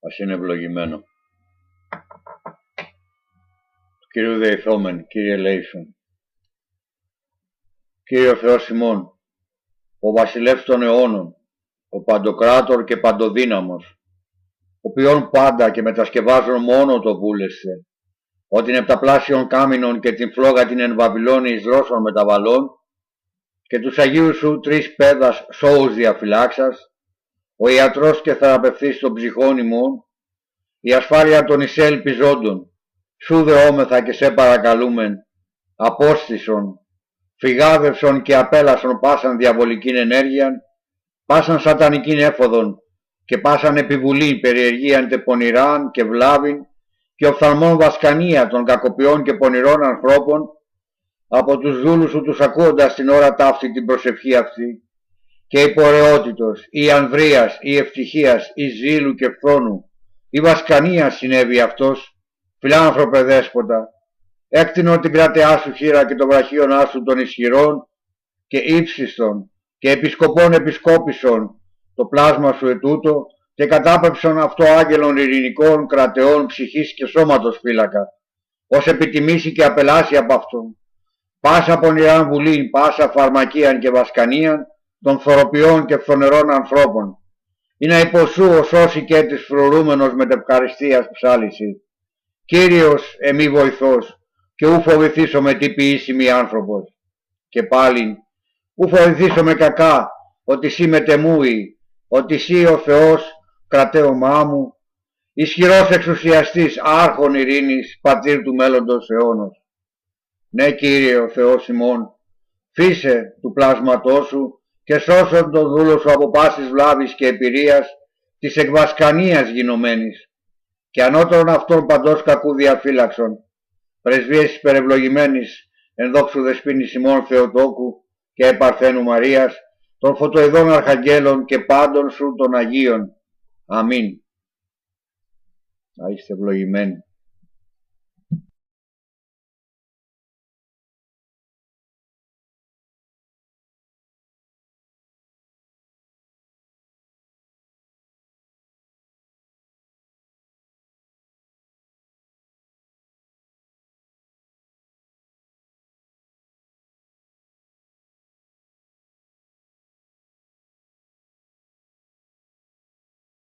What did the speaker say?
Ας είναι ευλογημένο. Του Κυρίου Δεηθόμεν, Κύριε ελέησον. Κύριε ο Θεός ημών, ο βασιλεύς των αιώνων, ο παντοκράτορ και παντοδύναμος, ο οποίον πάντα και μετασκευάζον μόνο το βούλεσθε, ότι την επταπλάσιον κάμινον και την φλόγα την εν Βαβυλώνη εις δρόσων μεταβαλών, και τους Αγίους σου τρεις πέδας σώους διαφυλάξας, ο ιατρός και θεραπευτής των ψυχών ημών, η ασφάλεια των εισέλπιζόντων, σου δεόμεθα και σε παρακαλούμεν, απόστησον, φυγάδευσον και απέλασον πάσαν διαβολικήν ενέργειαν, πάσαν σατανικήν έφοδον και πάσαν επιβουλήν περιεργίαν τε πονηράν και βλάβην και οφθαλμών βασκανία των κακοποιών και πονηρών ανθρώπων, από τους δούλους σου τους ακούοντας την ώρα ταύτη την προσευχή αυτή, και η πορεότητος, η ανδρείας, η ευτυχίας, η ζήλου και φθόνου, η βασκανία συνέβη αυτός, φιλάνθρωπε δέσποτα, έκτηνο την κρατεά σου χείρα και το βραχίωνά σου των ισχυρών και ύψιστον και επισκοπών επισκόπησον το πλάσμα σου ετούτο και κατάπεψον αυτό άγγελων ειρηνικών κρατεών ψυχής και σώματος φύλακα, ως επιτιμήσει και απελάσει από αυτόν. Πάσα πονηράν βουλήν, πάσα φαρμακίαν και βασκανίαν των θωροποιών και φθονερών ανθρώπων, ή να υποσού ο σώσει και της φρουρούμενος μετευχαριστίας ψάλιση. Κύριος εμή βοηθός, και ου φοβηθήσω με τι ποιήσιμη άνθρωπος. Και πάλιν, ου φοβηθήσω με κακά, ότι σύ μετεμούει, ότι σύ ο Θεός κρατέωμά μου, ισχυρός εξουσιαστής, άρχον ειρήνης, πατήρ του μέλλοντος αιώνος. Ναι, Κύριε ο Θεός ημών, φύσε του πλάσματός σου και σώσον τον δούλο σου από πάσης βλάβης και εμπειρίας της εκβασκανίας γινωμένης, και ανώτερον αυτών παντός κακού διαφύλαξον, πρεσβείες υπερευλογημένης εν δόξου δεσποίνης ημών Θεοτόκου και επαρθένου Μαρίας, των φωτοειδών αρχαγγέλων και πάντων σου των Αγίων. Αμήν. Να είστε ευλογημένοι.